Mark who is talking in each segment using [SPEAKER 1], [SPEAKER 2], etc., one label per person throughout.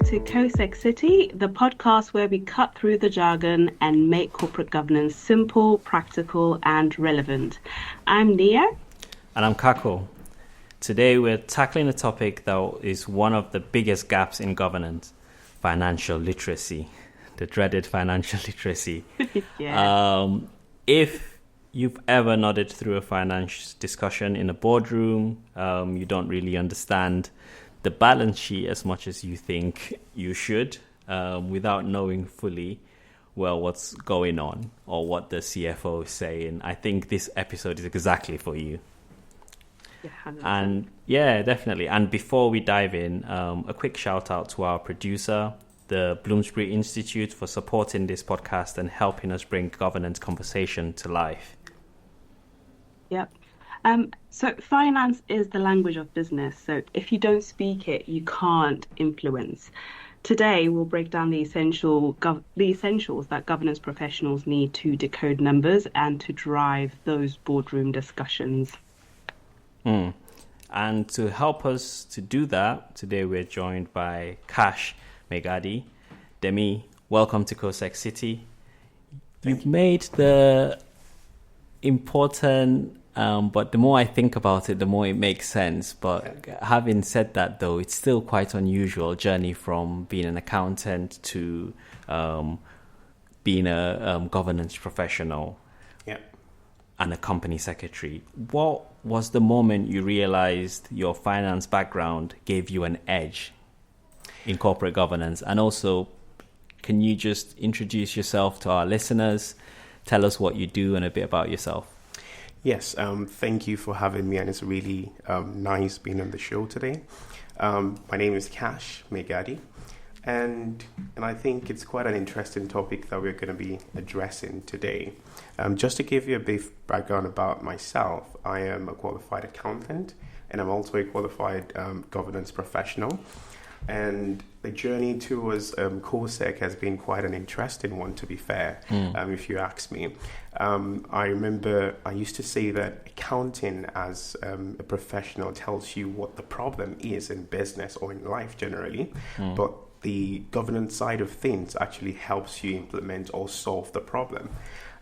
[SPEAKER 1] to CoSeCity, the podcast where we cut through the jargon and make corporate governance simple, practical, and relevant. I'm Nia.
[SPEAKER 2] And I'm Kako. Today we're tackling a topic that is one of the biggest gaps in governance, financial literacy, the dreaded financial literacy.
[SPEAKER 1] Yeah.
[SPEAKER 2] If you've ever nodded through a finance discussion in a boardroom, you don't really understand the balance sheet as much as you think you should, without knowing fully what's going on or what the CFO is saying. I think this episode is exactly for you.
[SPEAKER 1] Yeah, 100%.
[SPEAKER 2] And yeah, definitely. And before we dive in, a quick shout out to our producer, the Bloomsbury Institute, for supporting this podcast and helping us bring governance conversation to life.
[SPEAKER 1] Yep. So finance is the language of business. So if you don't speak it, you can't influence. Today, we'll break down the essentials that governance professionals need to decode numbers and to drive those boardroom discussions.
[SPEAKER 2] And to help us to do that, today we're joined by Kash Maigadi. Demi, welcome to CoSeCity. You've made the important, but the more I think about it, the more it makes sense. But having said that, though, it's still quite unusual journey from being an accountant to being a governance professional and a company secretary. What was the moment you realized your finance background gave you an edge in corporate governance? And also, can you just introduce yourself to our listeners? Tell us what you do and a bit about yourself.
[SPEAKER 3] Yes, thank you for having me, and it's really nice being on the show today. My name is Kash Maigadi, and I think it's quite an interesting topic that we're going to be addressing today. Just to give you a brief background about myself, I am a qualified accountant, and I'm also a qualified governance professional. And the journey towards CoSec has been quite an interesting one, to be fair, if you ask me. I remember I used to say that accounting as a professional tells you what the problem is in business or in life generally, but the governance side of things actually helps you implement or solve the problem.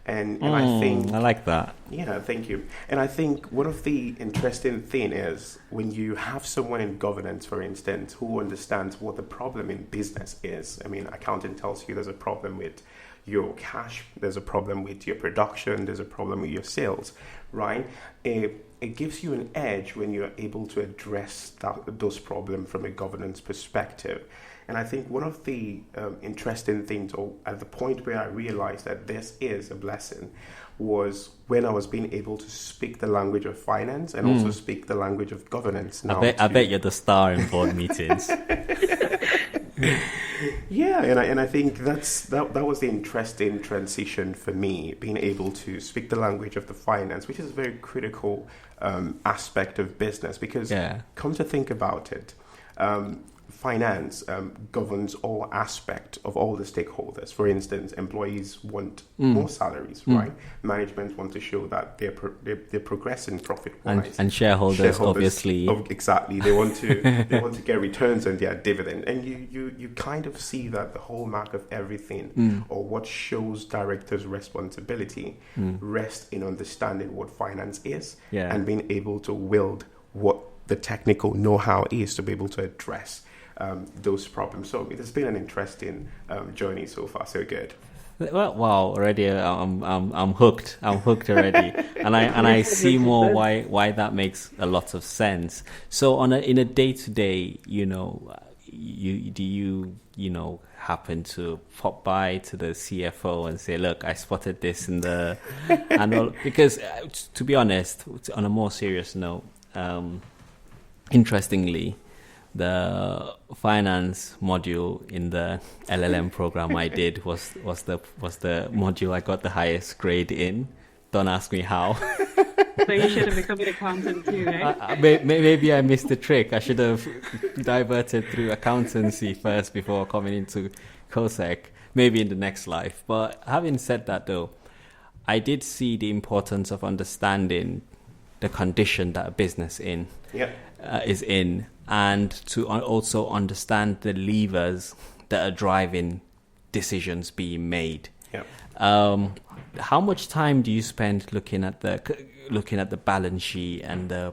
[SPEAKER 3] And I think
[SPEAKER 2] I like that.
[SPEAKER 3] Yeah, thank you. And I think one of the interesting thing is when you have someone in governance, for instance, who understands what the problem in business is. I mean, accounting tells you there's a problem with your cash, there's a problem with your production, there's a problem with your sales, right? It gives you an edge when you're able to address those problems from a governance perspective. And I think one of the interesting things, or at the point where I realized that this is a blessing, was when I was being able to speak the language of finance and also speak the language of governance. Now
[SPEAKER 2] I bet you're the star in board meetings.
[SPEAKER 3] Yeah, and I think that was the interesting transition for me, being able to speak the language of the finance, which is a very critical aspect of business, because come to think about it, finance governs all aspects of all the stakeholders. For instance, employees want more salaries, right? Management want to show that they're progressing profit-wise,
[SPEAKER 2] and shareholders obviously.
[SPEAKER 3] Exactly, they want to get returns on their dividend, and you kind of see that the hallmark of everything, or what shows directors' responsibility, rests in understanding what finance is and being able to wield what the technical know-how is to be able to address those problems. So it has been an interesting journey so far. So good.
[SPEAKER 2] Well, wow! Already, I'm hooked. I'm hooked already, and I see more why that makes a lot of sense. So in a day to day, do you happen to pop by to the CFO and say, "Look, I spotted this in the," and all, because to be honest, on a more serious note, interestingly, the finance module in the LLM program I did was the module I got the highest grade in. Don't ask me how.
[SPEAKER 1] So you should have become an accountant too, right?
[SPEAKER 2] Maybe I missed the trick. I should have diverted through accountancy first before coming into CoSec, maybe in the next life. But having said that, though, I did see the importance of understanding the condition that a business is in, and to also understand the levers that are driving decisions being made.
[SPEAKER 3] Yeah.
[SPEAKER 2] How much time do you spend looking at the balance sheet and the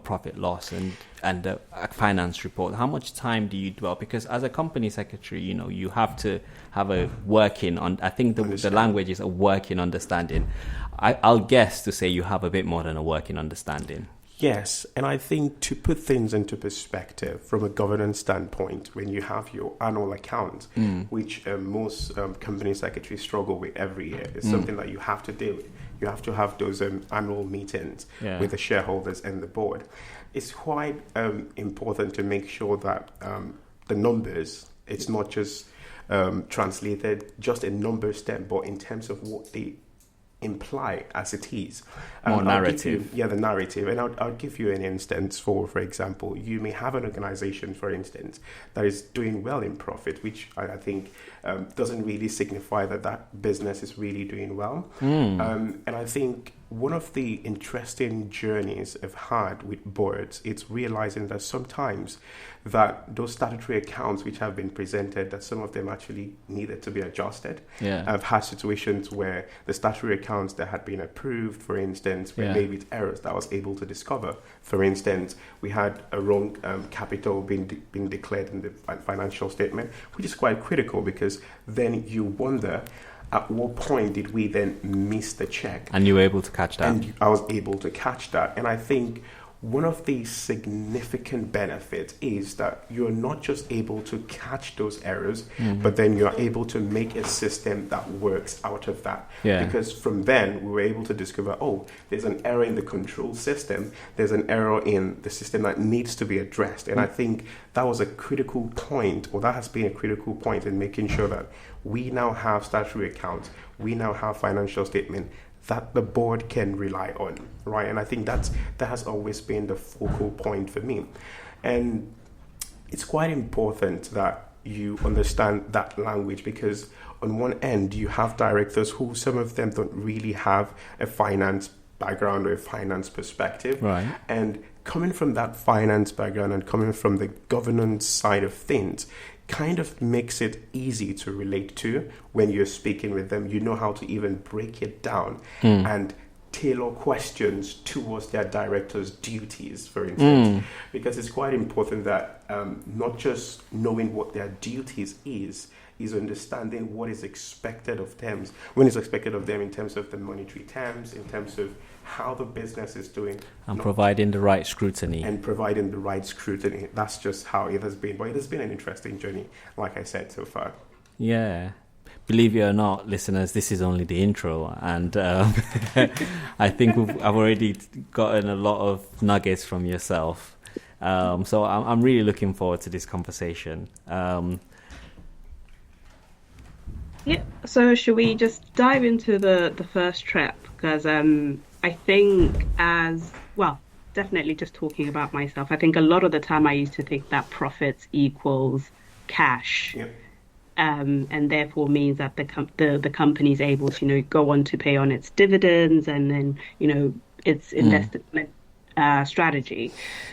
[SPEAKER 2] profit loss and the finance report? How much time do you dwell? Because as a company secretary, you have to have a working on. I think the language is a working understanding. I'll guess to say you have a bit more than a working understanding.
[SPEAKER 3] Yes, and I think to put things into perspective from a governance standpoint, when you have your annual account, which most company secretaries struggle with every year, it's something that you have to deal with. You have to have those annual meetings with the shareholders and the board. It's quite important to make sure that the numbers, it's not just translated just in numbers term, but in terms of what they imply as it is.
[SPEAKER 2] More narrative.
[SPEAKER 3] The narrative. And I'll give you an instance for example, you may have an organization, for instance, that is doing well in profit, which I think doesn't really signify that business is really doing well. And I think one of the interesting journeys I've had with boards, it's realizing that sometimes that those statutory accounts which have been presented, that some of them actually needed to be adjusted.
[SPEAKER 2] Yeah.
[SPEAKER 3] I've had situations where the statutory accounts that had been approved, for instance, were made with errors that I was able to discover. For instance, we had a wrong capital being declared in the financial statement, which is quite critical because then you wonder, at what point did we then miss the check?
[SPEAKER 2] And you were able to catch that.
[SPEAKER 3] And I was able to catch that. And I think one of the significant benefits is that you're not just able to catch those errors, but then you're able to make a system that works out of that.
[SPEAKER 2] Yeah.
[SPEAKER 3] Because from then, we were able to discover, there's an error in the control system. There's an error in the system that needs to be addressed. And I think that was a critical point, or that has been a critical point in making sure that we now have statutory accounts, we now have financial statement that the board can rely on, right? And I think that has always been the focal point for me. And it's quite important that you understand that language, because on one end, you have directors who, some of them don't really have a finance background or a finance perspective.
[SPEAKER 2] Right.
[SPEAKER 3] And coming from that finance background and coming from the governance side of things, kind of makes it easy to relate to when you're speaking with them. You know how to even break it down and tailor questions towards their director's duties, for instance, because it's quite important that not just knowing what their duties is understanding what is expected of them, when it's expected of them in terms of the monetary terms, in terms of how the business is doing.
[SPEAKER 2] And providing the right scrutiny. That's just how it has been. But it has been an interesting journey, like I said, so far. Yeah. Believe it or not, listeners, this is only the intro. And I think I've already gotten a lot of nuggets from yourself. So I'm really looking forward to this conversation.
[SPEAKER 1] Yeah, so should we just dive into the first trip? Because I think definitely just talking about myself, I think a lot of the time I used to think that profits equals cash.
[SPEAKER 3] Yep.
[SPEAKER 1] And therefore means that the company is able to, go on to pay on its dividends and then, its investment strategy.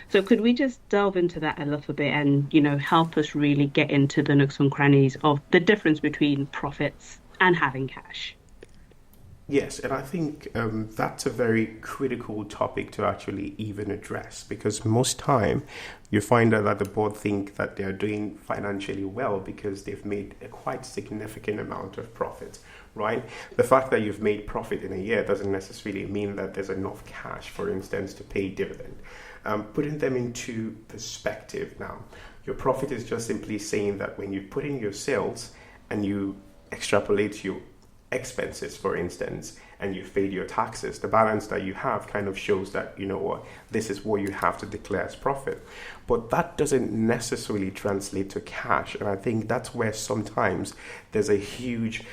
[SPEAKER 1] So could we just delve into that a little bit and, help us really get into the nooks and crannies of the difference between profits and having cash?
[SPEAKER 3] Yes, and I think that's a very critical topic to actually even address, because most time you find out that the board think that they're doing financially well because they've made a quite significant amount of profit, right? The fact that you've made profit in a year doesn't necessarily mean that there's enough cash, for instance, to pay dividend. Putting them into perspective now, your profit is just simply saying that when you put in your sales and you extrapolate your expenses, for instance, and you've paid your taxes, the balance that you have kind of shows that, this is what you have to declare as profit. But that doesn't necessarily translate to cash. And I think that's where sometimes there's a huge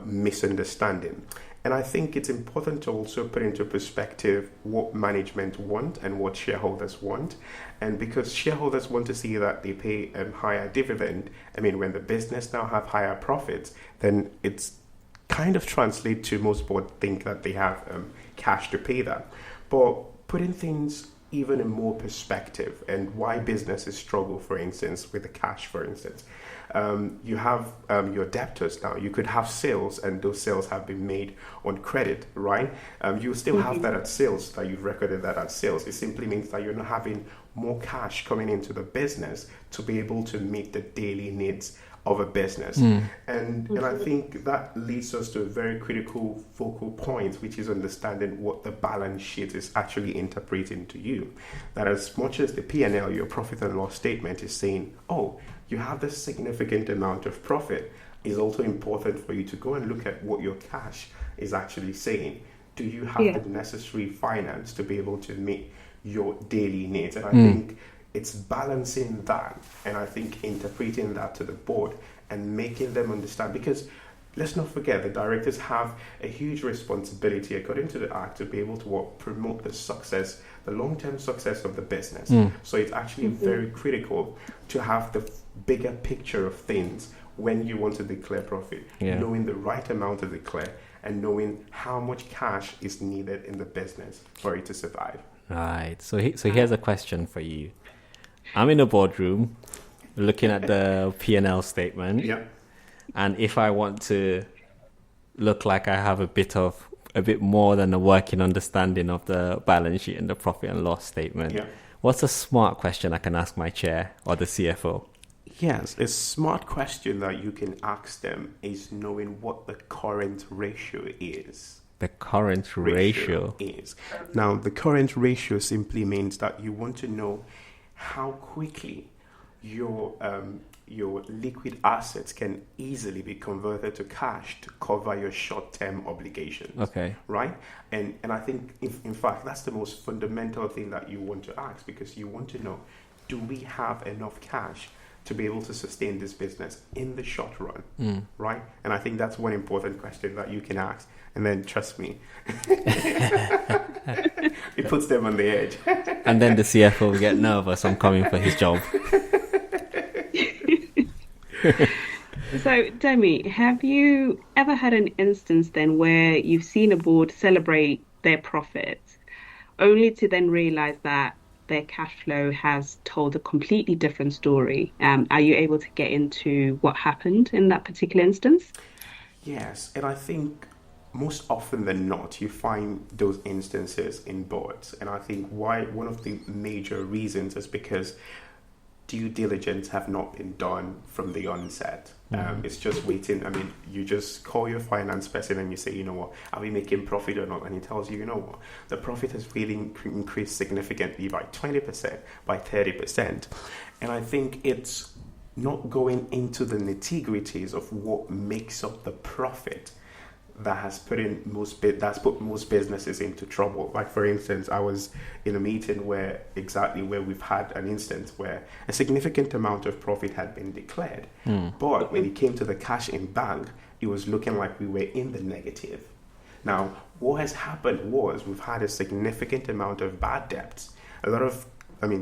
[SPEAKER 3] misunderstanding. And I think it's important to also put into perspective what management want and what shareholders want. And because shareholders want to see that they pay a higher dividend, when the business now have higher profits, then it's kind of translate to most board think that they have cash to pay that. But putting things even a more perspective and why businesses struggle, for instance, with the cash, for instance. You have your debtors now. You could have sales, and those sales have been made on credit, right? You still have that at sales, that you've recorded that at sales. It simply means that you're not having more cash coming into the business to be able to meet the daily needs of a business. And I think that leads us to a very critical focal point, which is understanding what the balance sheet is actually interpreting to you. That as much as the P&L, your profit and loss statement, is saying, oh, you have this significant amount of profit, is also important for you to go and look at what your cash is actually saying. Do you have the necessary finance to be able to meet your daily needs? And I think it's balancing that, and I think interpreting that to the board and making them understand, because let's not forget, the directors have a huge responsibility according to the act to be able to promote the success, the long-term success of the business. So it's actually very critical to have the bigger picture of things when you want to declare profit, knowing the right amount to declare and knowing how much cash is needed in the business for it to survive.
[SPEAKER 2] Right. So here's a question for you. I'm in a boardroom looking at the P&L statement. And if I want to look like I have a bit more than a working understanding of the balance sheet and the profit and loss statement, what's a smart question I can ask my chair or the CFO?
[SPEAKER 3] Yes, a smart question that you can ask them is knowing what the current ratio is.
[SPEAKER 2] The current ratio
[SPEAKER 3] is. Now, the current ratio simply means that you want to know how quickly your liquid assets can easily be converted to cash to cover your short-term obligations.
[SPEAKER 2] Okay.
[SPEAKER 3] Right? And I think, in fact, that's the most fundamental thing that you want to ask, because you want to know, do we have enough cash to be able to sustain this business in the short run, right? And I think that's one important question that you can ask. And then, trust me, it puts them on the edge.
[SPEAKER 2] And then the CFO will get nervous on coming for his job.
[SPEAKER 1] So, Demi, have you ever had an instance then where you've seen a board celebrate their profits, only to then realize that their cash flow has told a completely different story? Are you able to get into what happened in that particular instance?
[SPEAKER 3] Yes, and I think most often than not, you find those instances in boards. And I think one of the major reasons is because due diligence have not been done from the onset. It's just waiting. I mean, you just call your finance person and you say, you know what, are we making profit or not? And he tells you, you know what, the profit has really increased significantly by 20%, by 30%. And I think it's not going into the nitty-gritties of what makes up the profit that has put most businesses into trouble. Like, for instance, I was in a meeting where we've had an instance where a significant amount of profit had been declared, but when it came to the cash in bank, it was looking like we were in the negative. Now, what has happened was we've had a significant amount of bad debts. A lot of,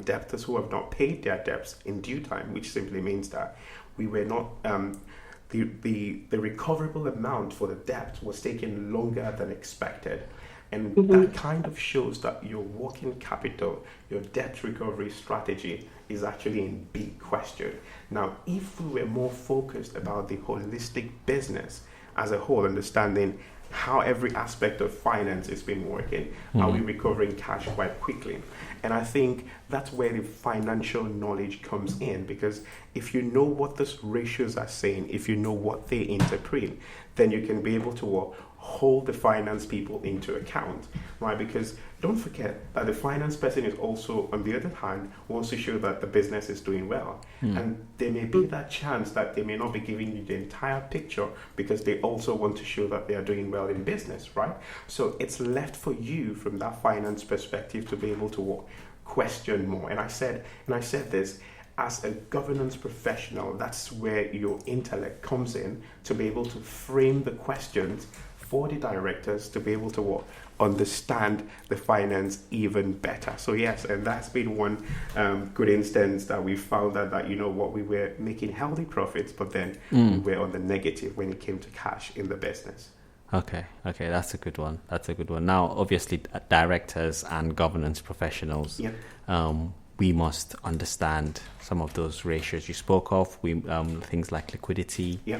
[SPEAKER 3] debtors who have not paid their debts in due time, which simply means that we were not the recoverable amount for the debt was taking longer than expected. And that kind of shows that your working capital, your debt recovery strategy is actually in big question. Now, if we were more focused about the holistic business as a whole, understanding how every aspect of finance has been working, are we recovering cash quite quickly? And I think that's where the financial knowledge comes in, because if you know what those ratios are saying, if you know what they interpret, then you can be able to hold the finance people into account, right? Because don't forget that the finance person is also, on the other hand, wants to show that the business is doing well. And there may be that chance that they may not be giving you the entire picture because they also want to show that they are doing well in business, right? So it's left for you from that finance perspective to be able to question more. And I said this, as a governance professional, that's where your intellect comes in to be able to frame the questions for the directors to be able to understand the finance even better. So yes, and that's been one good instance that we found that you know what, we were making healthy profits, but then we were on the negative when it came to cash in the business.
[SPEAKER 2] Okay, that's a good one. Now, obviously, directors and governance professionals,
[SPEAKER 3] Yeah.
[SPEAKER 2] We must understand some of those ratios you spoke of. Things like liquidity,
[SPEAKER 3] Yeah.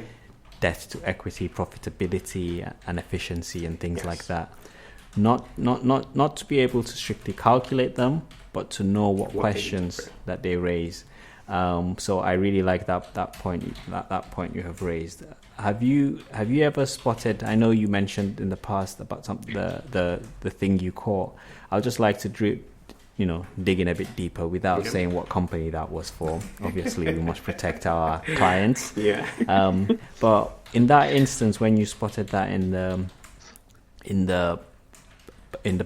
[SPEAKER 2] debt to equity, profitability, and efficiency, and things
[SPEAKER 3] Yes.
[SPEAKER 2] like that. Not to be able to strictly calculate them, but to know what questions that they raise. So I really like that point you have raised. Have you ever spotted? I know you mentioned in the past about the thing you caught. I'd just like to dig in a bit deeper without saying what company that was for. Obviously, we must protect our clients.
[SPEAKER 3] Yeah.
[SPEAKER 2] But in that instance, when you spotted that in the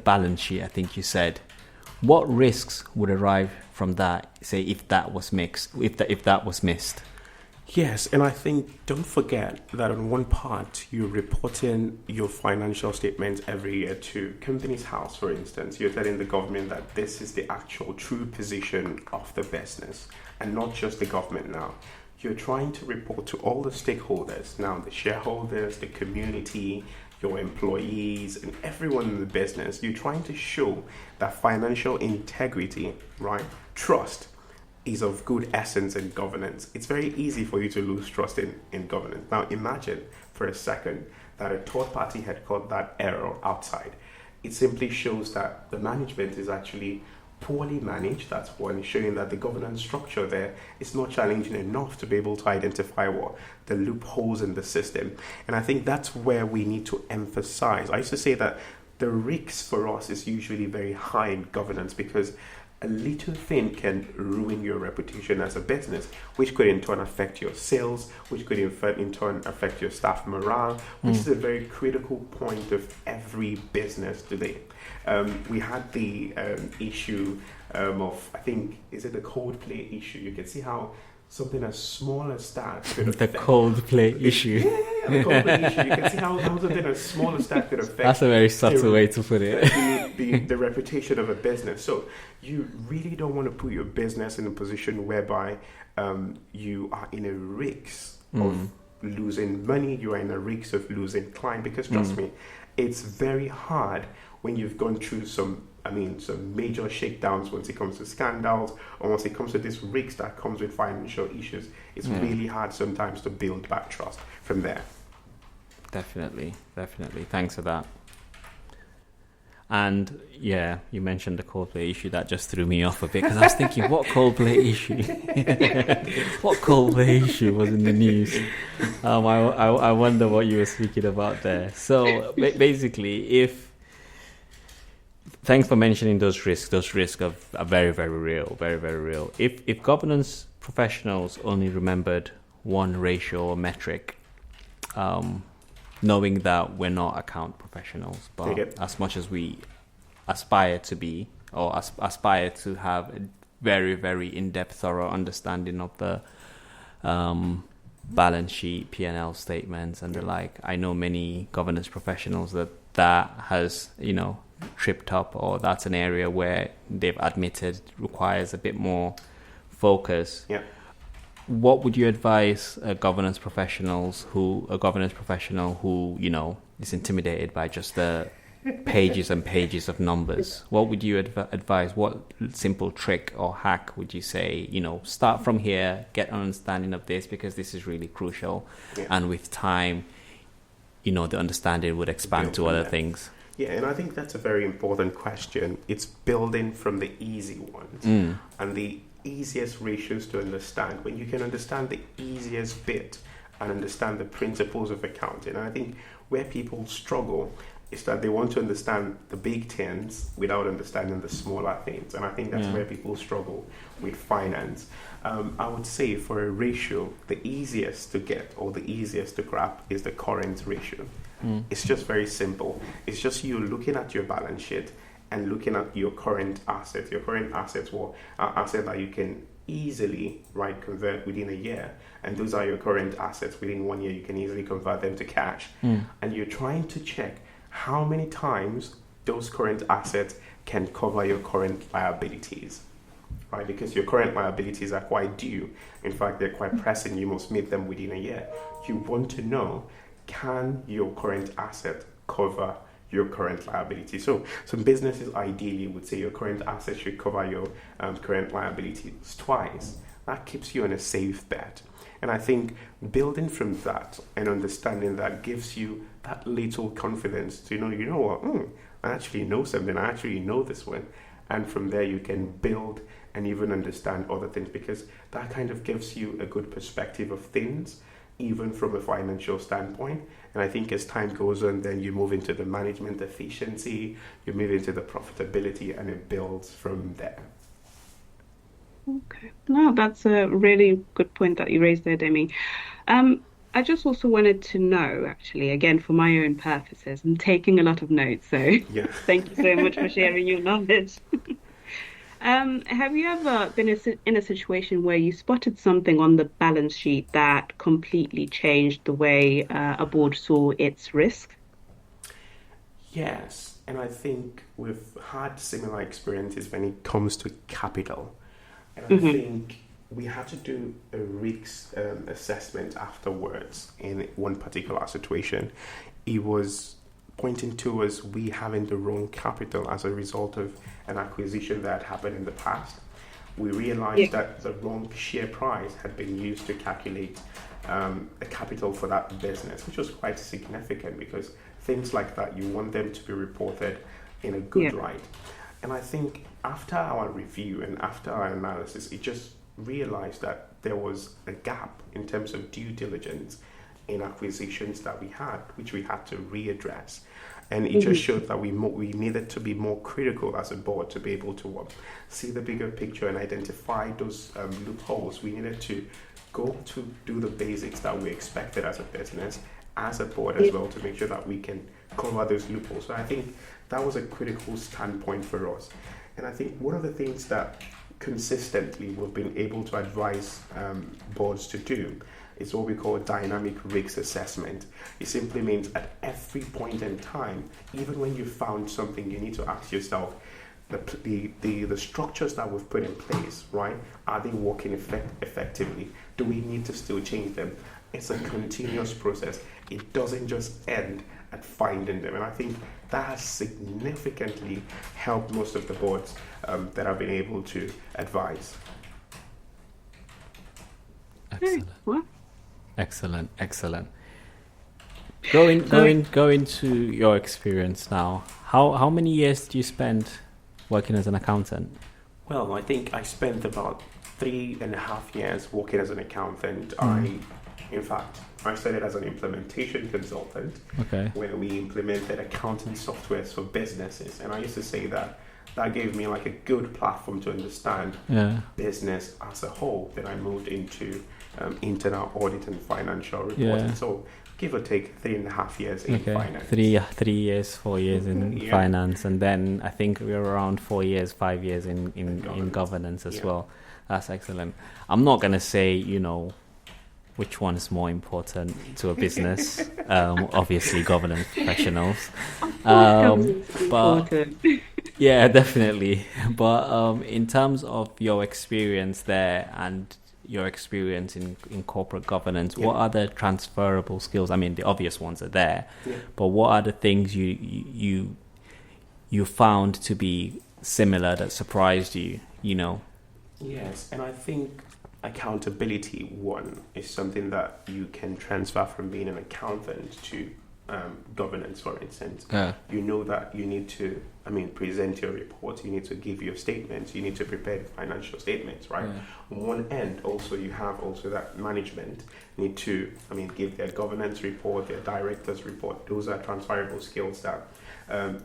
[SPEAKER 2] balance sheet, I think you said, what risks would arise from that? Say if that was mixed, if that was missed.
[SPEAKER 3] Yes, and I think don't forget that on one part you're reporting your financial statements every year to Companies House, for instance. You're telling the government that this is the actual true position of the business, and not just the government now. You're trying to report to all the stakeholders, now the shareholders, the community, your employees, and everyone in the business. You're trying to show that financial integrity, right? Trust is of good essence in governance. It's very easy for you to lose trust in governance. Now imagine for a second that a third party had caught that error outside. It simply shows that the management is actually poorly managed. That's one, showing that the governance structure there is not challenging enough to be able to identify what the loopholes in the system. And I think that's where we need to emphasize. I used to say that the risks for us is usually very high in governance because a little thing can ruin your reputation as a business, which could in turn affect your sales, which could in turn affect your staff morale, which is a very critical point of every business today. We had the issue of, I think, is it the Coldplay issue? You can see how something as small as that could affect...
[SPEAKER 2] The Coldplay issue.
[SPEAKER 3] Yeah, the Coldplay issue. You can see how something as small as that could affect...
[SPEAKER 2] That's a very subtle way to put it.
[SPEAKER 3] the reputation of a business. So you really don't want to put your business in a position whereby you are in a risk of losing money, you are in a risk of losing client, because trust me, it's very hard when you've gone through some major shakedowns once it comes to scandals or once it comes to this risk that comes with financial issues. It's really hard sometimes to build back trust from there.
[SPEAKER 2] Definitely. Thanks for that. And yeah, you mentioned the Coldplay issue. That just threw me off a bit because I was thinking, what Coldplay issue? What Coldplay issue was in the news? I wonder what you were speaking about there. So basically, thanks for mentioning those risks. Those risks are very, very real, very, very real. If governance professionals only remembered one ratio or metric, knowing that we're not account professionals, but as much as we aspire to be, or aspire to have a very, very in-depth, thorough understanding of the balance sheet, P&L statements, and the like, I know many governance professionals that has, tripped up, or that's an area where they've admitted requires a bit more focus.
[SPEAKER 3] Yeah.
[SPEAKER 2] What would you advise a governance professional who is intimidated by just the pages and pages of numbers? What would you advise? What simple trick or hack would you say? Start from here, get an understanding of this because this is really crucial, and with time, the understanding would expand to other things.
[SPEAKER 3] Yeah, and I think that's a very important question. It's building from the easy ones and the easiest ratios to understand. When you can understand the easiest bit and understand the principles of accounting. And I think where people struggle is that they want to understand the big things without understanding the smaller things. And I think that's where people struggle with finance. I would say for a ratio, the easiest to get or the easiest to grab is the current ratio. It's just very simple. It's just you looking at your balance sheet and looking at your current assets. Your current assets are assets that you can easily convert within a year, and those are your current assets. Within 1 year, you can easily convert them to cash. And you're trying to check how many times those current assets can cover your current liabilities, right? Because your current liabilities are quite due. In fact, they're quite pressing. You must meet them within a year. You want to know, can your current asset cover your current liability? So some businesses ideally would say your current asset should cover your current liabilities twice. That keeps you on a safe bet. And I think building from that and understanding that gives you that little confidence to know, what, I actually know something, I actually know this one. And from there you can build and even understand other things, because that kind of gives you a good perspective of things, even from a financial standpoint. And I think as time goes on, then you move into the management efficiency, you move into the profitability, and it builds from there.
[SPEAKER 1] Okay. No, that's a really good point that you raised there, Demi. I just also wanted to know, actually, again, for my own purposes, I'm taking a lot of notes, so
[SPEAKER 3] Yeah.
[SPEAKER 1] thank you so much for sharing your knowledge. Have you ever been in a situation where you spotted something on the balance sheet that completely changed the way a board saw its risk?
[SPEAKER 3] Yes, and I think we've had similar experiences when it comes to capital. And I
[SPEAKER 1] Hmm.
[SPEAKER 3] think we had to do a risk assessment afterwards in one particular situation. It was pointing towards we having the wrong capital as a result of an acquisition that happened in the past. We
[SPEAKER 1] Yeah.
[SPEAKER 3] realized that the wrong share price had been used to calculate a capital for that business, which was quite significant, because things like that, you want them to be reported in a good
[SPEAKER 1] Yeah.
[SPEAKER 3] light. And I think after our review and after our analysis, it just realized that there was a gap in terms of due diligence in acquisitions that we had, which we had to readdress. And it just
[SPEAKER 1] Hmm.
[SPEAKER 3] showed that we needed to be more critical as a board to be able to see the bigger picture and identify those loopholes. We needed to go to do the basics that we expected as a business, as a board as
[SPEAKER 1] Yeah.
[SPEAKER 3] well, to make sure that we can cover those loopholes. So I think that was a critical standpoint for us. And I think one of the things that consistently we've been able to advise boards to do is what we call dynamic risk assessment. It simply means at every point in time, even when you found something, you need to ask yourself, the structures that we've put in place, right? Are they working effectively? Do we need to still change them? It's a continuous process. It doesn't just end at finding them. And I think that has significantly helped most of the boards that I've been able to advise.
[SPEAKER 1] Okay.
[SPEAKER 2] Excellent,
[SPEAKER 1] Well,
[SPEAKER 2] excellent. Going to your experience now. How many years do you spend working as an accountant?
[SPEAKER 3] Well, I think I spent about 3.5 years working as an accountant. In fact, I started as an implementation consultant,
[SPEAKER 2] Okay.
[SPEAKER 3] where we implemented accounting softwares for businesses. And I used to say that gave me like a good platform to understand
[SPEAKER 2] Yeah.
[SPEAKER 3] business as a whole. Then I moved into internal audit and financial reporting.
[SPEAKER 2] Yeah.
[SPEAKER 3] So give or take 3.5 years in
[SPEAKER 2] Okay.
[SPEAKER 3] finance.
[SPEAKER 2] 3 years, 4 years in
[SPEAKER 3] Yeah.
[SPEAKER 2] finance, and then I think we're around 4 years, 5 years in governance as
[SPEAKER 3] Yeah.
[SPEAKER 2] well. That's excellent. I'm not gonna say, which one is more important to a business. Obviously, governance professionals.
[SPEAKER 1] governance is
[SPEAKER 2] But
[SPEAKER 1] important.
[SPEAKER 2] yeah, definitely. But in terms of your experience there and your experience in corporate governance, what
[SPEAKER 3] Yeah.
[SPEAKER 2] are the transferable skills? I mean, the obvious ones are there,
[SPEAKER 3] Yeah.
[SPEAKER 2] but what are the things you found to be similar that surprised you?
[SPEAKER 3] Yes, and I think accountability, one, is something that you can transfer from being an accountant to governance, for instance.
[SPEAKER 2] Yeah.
[SPEAKER 3] You know that you need to, present your report, you need to give your statements, you need to prepare financial statements, right?
[SPEAKER 2] Yeah.
[SPEAKER 3] On one end, also, you have also that management need to, give their governance report, their director's report. Those are transferable skills that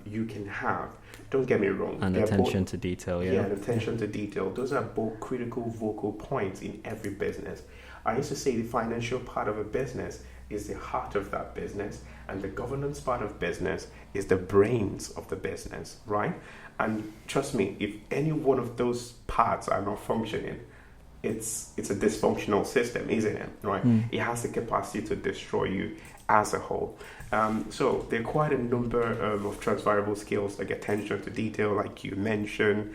[SPEAKER 3] you can have. Don't get me wrong.
[SPEAKER 2] And
[SPEAKER 3] they're
[SPEAKER 2] attention
[SPEAKER 3] both-
[SPEAKER 2] to detail,
[SPEAKER 3] yeah,
[SPEAKER 2] yeah.
[SPEAKER 3] and attention to detail. Those are both critical vocal points in every business. I used to say the financial part of a business is the heart of that business, and the governance part of business is the brains of the business, right? And trust me, if any one of those parts are not functioning, it's a dysfunctional system, isn't it? Right? It has the capacity to destroy you as a whole. So there are quite a number of transferable skills, like attention to detail, like you mentioned,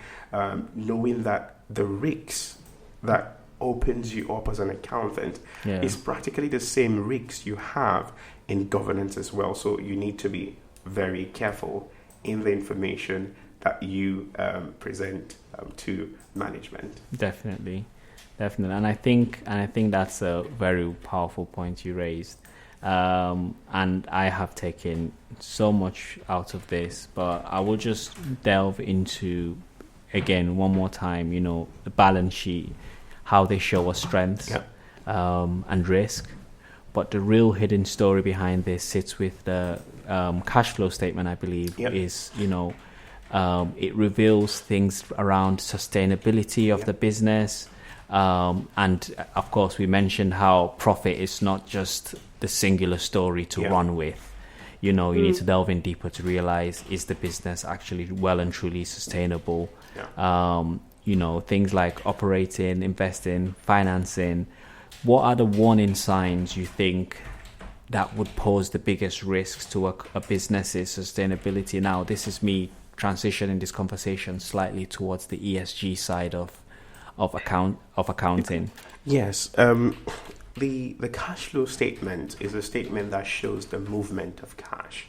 [SPEAKER 3] knowing that the risks that opens you up as an accountant.
[SPEAKER 2] Yeah.
[SPEAKER 3] It's practically the same risks you have in governance as well. So you need to be very careful in the information that you present to management.
[SPEAKER 2] Definitely, and I think that's a very powerful point you raised. And I have taken so much out of this, but I will just delve into, again, one more time, the balance sheet, how they show us strengths, and risk. But the real hidden story behind this sits with the cash flow statement, I believe, is, it reveals things around sustainability of the business. And of course, we mentioned how profit is not just the singular story to run with. You need to delve in deeper to realize, is the business actually well and truly sustainable? Things like operating, investing, financing. What are the warning signs you think that would pose the biggest risks to a business's sustainability? Now, this is me transitioning this conversation slightly towards the ESG side of accounting.
[SPEAKER 3] Yes. The cash flow statement is a statement that shows the movement of cash.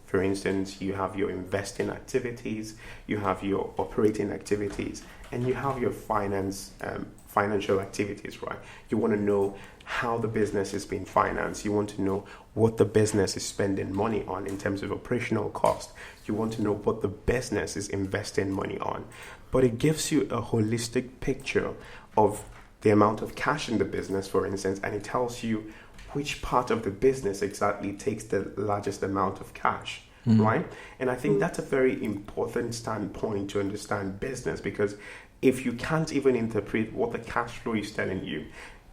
[SPEAKER 3] For instance, you have your investing activities, you have your operating activities, and you have your financial activities, right? You want to know how the business is being financed. You want to know what the business is spending money on in terms of operational cost. You want to know what the business is investing money on. But it gives you a holistic picture of the amount of cash in the business, for instance, and it tells you which part of the business exactly takes the largest amount of cash, right? And I think that's a very important standpoint to understand business, because if you can't even interpret what the cash flow is telling you,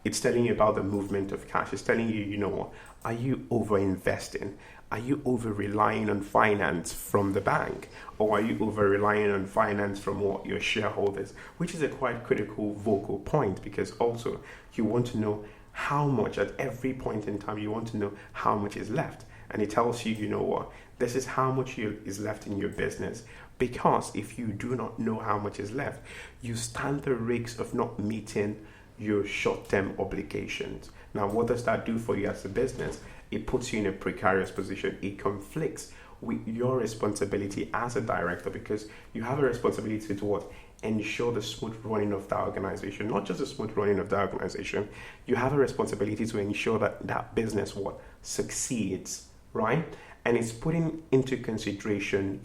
[SPEAKER 3] it's telling you about the movement of cash. It's telling you, are you over-investing? Are you over-relying on finance from the bank? Or are you over-relying on finance from what your shareholders? Which is a quite critical vocal point, because also you want to know how much at every point in time, you want to know how much is left. And it tells you, this is how much is left in your business. Because if you do not know how much is left, you stand the risk of not meeting your short-term obligations. Now, what does that do for you as a business? It puts you in a precarious position. It conflicts with your responsibility as a director, because you have a responsibility to what? Ensure the smooth running of the organization. Not just the smooth running of the organization. You have a responsibility to ensure that that business succeeds, right? And it's putting into consideration,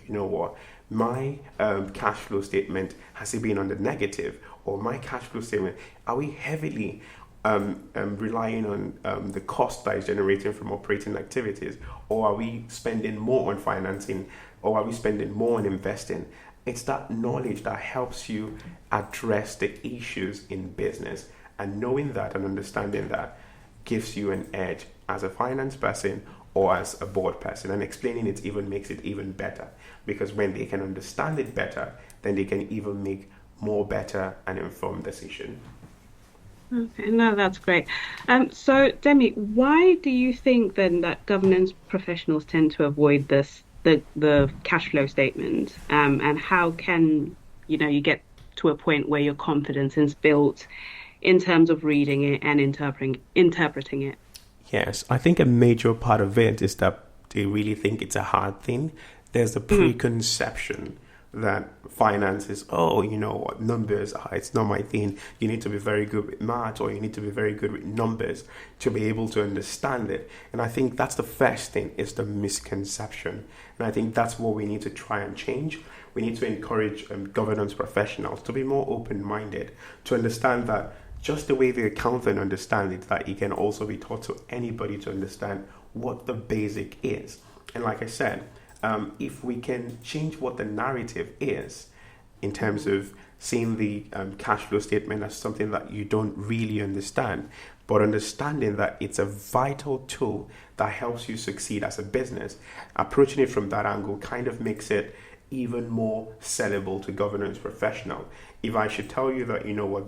[SPEAKER 3] my cash flow statement, has it been on the negative? Or my cash flow statement, are we heavily relying on the cost that is generated from operating activities? Or are we spending more on financing? Or are we spending more on investing? It's that knowledge that helps you address the issues in business. And knowing that and understanding that gives you an edge as a finance person or as a board person. And explaining it even makes it even better. Because when they can understand it better, then they can even make more better and informed decision.
[SPEAKER 1] Okay, no, that's great. So Demi, why do you think then that governance professionals tend to avoid the cash flow statement? And how can you get to a point where your confidence is built in terms of reading it and interpreting it?
[SPEAKER 3] Yes, I think a major part of it is that they really think it's a hard thing. There's a preconception that finance is, numbers, it's not my thing. You need to be very good with math, or you need to be very good with numbers to be able to understand it. And I think that's the first thing, is the misconception. And I think that's what we need to try and change. We need to encourage governance professionals to be more open-minded, to understand that just the way the accountant understands it, that it can also be taught to anybody to understand what the basic is. And like I said, if we can change what the narrative is in terms of seeing the cash flow statement as something that you don't really understand, but understanding that it's a vital tool that helps you succeed as a business, approaching it from that angle kind of makes it even more sellable to governance professional. If I should tell you that,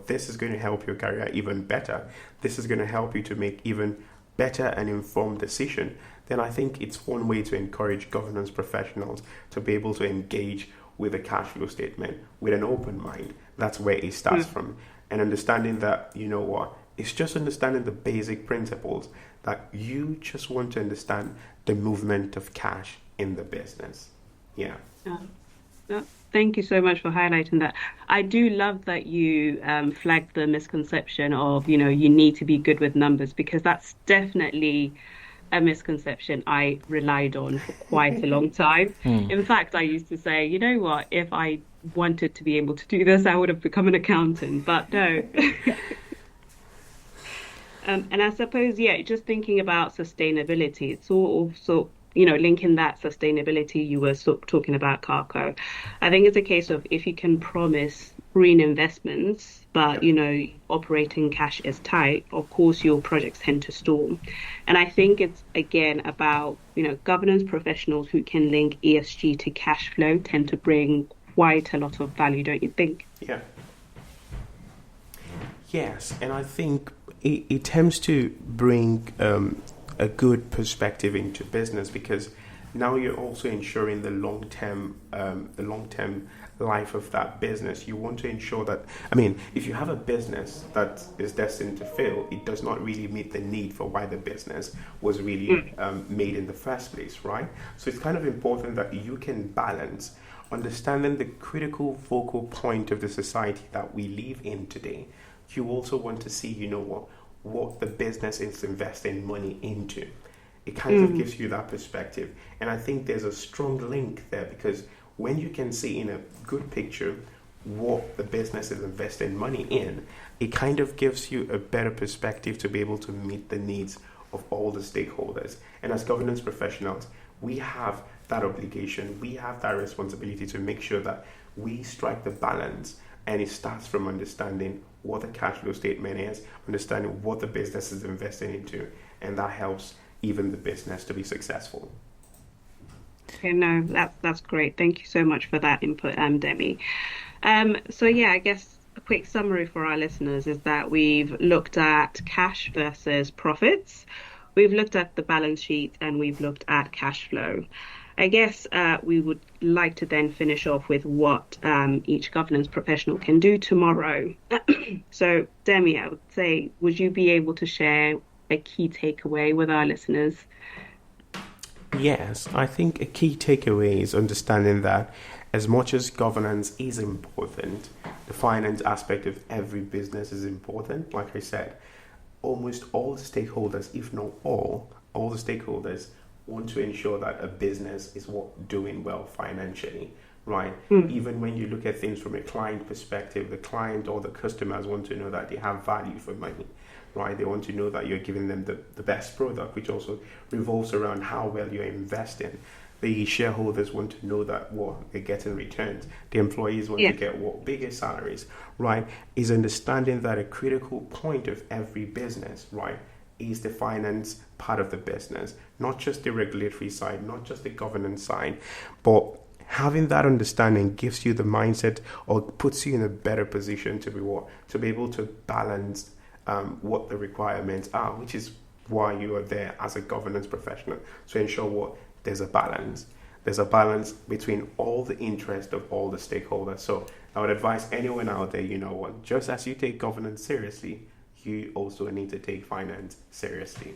[SPEAKER 3] this is going to help your career even better, this is going to help you to make even better and informed decision, then I think it's one way to encourage governance professionals to be able to engage with a cash flow statement with an open mind. That's where it starts from. and understanding that, you know what, it's just understanding the basic principles that you just want to understand the movement of cash in the business. Yeah.
[SPEAKER 1] Yeah. Yeah. Thank you so much for highlighting that. I do love that you flagged the misconception of, you need to be good with numbers, because that's definitely a misconception I relied on for quite a long time. In fact, I used to say, you know what, if I wanted to be able to do this, I would have become an accountant, but no. And I suppose, yeah, just thinking about sustainability, it's linking that sustainability you were talking about, Kako. I think it's a case of, if you can promise green investments, but, operating cash is tight, of course, your projects tend to stall. And I think it's, again, about, governance professionals who can link ESG to cash flow tend to bring quite a lot of value, don't you think?
[SPEAKER 3] Yeah. Yes, and I think it tends to bring a good perspective into business, because now you're also ensuring the long term life of that business. You want to ensure that, if you have a business that is destined to fail, it does not really meet the need for why the business was really made in the first place, right? So it's kind of important that you can balance understanding the critical focal point of the society that we live in today. You also want to see, what the business is investing money into. It kind of gives you that perspective. And I think there's a strong link there, because when you can see in a good picture what the business is investing money in, it kind of gives you a better perspective to be able to meet the needs of all the stakeholders. And as governance professionals, we have that obligation, we have that responsibility to make sure that we strike the balance. And it starts from understanding what the cash flow statement is, understanding what the business is investing into, and that helps even the business to be successful.
[SPEAKER 1] Okay, no, that's great. Thank you so much for that input, Demi. So yeah, I guess a quick summary for our listeners is that we've looked at cash versus profits, we've looked at the balance sheet, and we've looked at cash flow. I guess we would like to then finish off with what each governance professional can do tomorrow. So, Demi, I would say, would you be able to share a key takeaway with our listeners?
[SPEAKER 3] Yes, I think a key takeaway is understanding that as much as governance is important, the finance aspect of every business is important. Like I said, almost all the stakeholders, if not all the stakeholders, want to ensure that a business is doing well financially, right? Even when you look at things from a client perspective, the client or the customers want to know that they have value for money, right? They want to know that you're giving them the best product, which also revolves around how well you're investing. The shareholders want to know that they're getting returns. The employees want to get bigger salaries, right? Is understanding that a critical point of every business, right, is the finance part of the business, not just the regulatory side, not just the governance side, but having that understanding gives you the mindset, or puts you in a better position to be able to balance what the requirements are, which is why you are there as a governance professional, to ensure there's a balance. There's a balance between all the interest of all the stakeholders. So I would advise anyone out there, just as you take governance seriously, you also need to take finance seriously.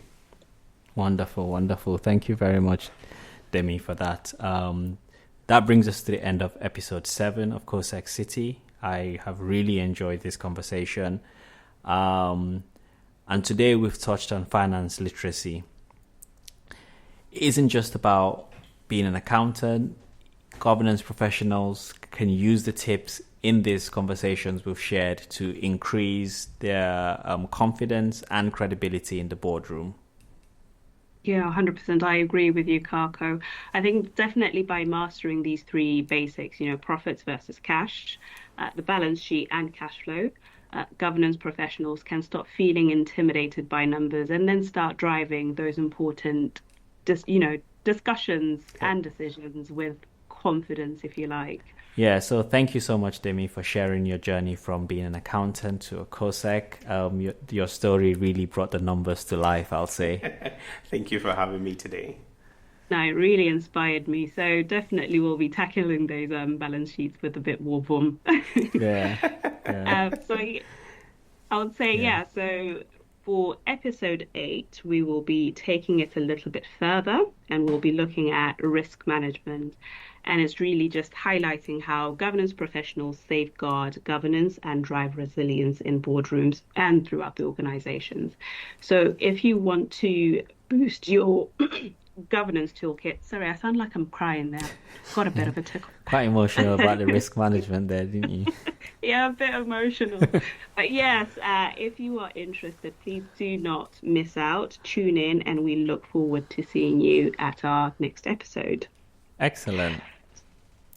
[SPEAKER 2] Wonderful, wonderful. Thank you very much, Demi, for that. That brings us to the end of episode 7 of CoSeCity. I have really enjoyed this conversation. And today we've touched on finance literacy. It isn't just about being an accountant. Governance professionals can use the tips in these conversations we've shared to increase their confidence and credibility in the boardroom.
[SPEAKER 1] Yeah, 100%. I agree with you, Kako. I think definitely by mastering these 3 basics, profits versus cash, the balance sheet and cash flow, governance professionals can stop feeling intimidated by numbers and then start driving those important, discussions and decisions with confidence, if you like.
[SPEAKER 2] Yeah, so thank you so much, Demi, for sharing your journey from being an accountant to a CoSec. Your story really brought the numbers to life, I'll say.
[SPEAKER 3] Thank you for having me today.
[SPEAKER 1] No, it really inspired me. So definitely we'll be tackling those balance sheets with a bit more boom.
[SPEAKER 2] Yeah.
[SPEAKER 1] I would say,
[SPEAKER 2] Yeah.
[SPEAKER 1] yeah. So for episode 8, we will be taking it a little bit further and we'll be looking at risk management. And it's really just highlighting how governance professionals safeguard governance and drive resilience in boardrooms and throughout the organizations. So if you want to boost your governance toolkit, sorry, I sound like I'm crying there. Got a bit
[SPEAKER 2] Yeah.
[SPEAKER 1] of a tickle.
[SPEAKER 2] Quite emotional about the risk management there, didn't you?
[SPEAKER 1] Yeah, a bit emotional. But yes, if you are interested, please do not miss out. Tune in, and we look forward to seeing you at our next episode.
[SPEAKER 2] Excellent.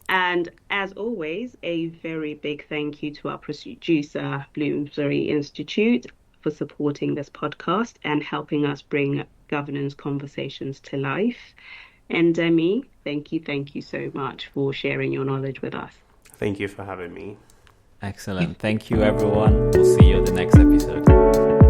[SPEAKER 1] And as always, a very big thank you to our producer, Bloomsbury Institute, for supporting this podcast and helping us bring governance conversations to life. And Demi, thank you so much for sharing your knowledge with us.
[SPEAKER 3] Thank you for having me.
[SPEAKER 2] Excellent. Thank you, everyone. We'll see you at the next episode.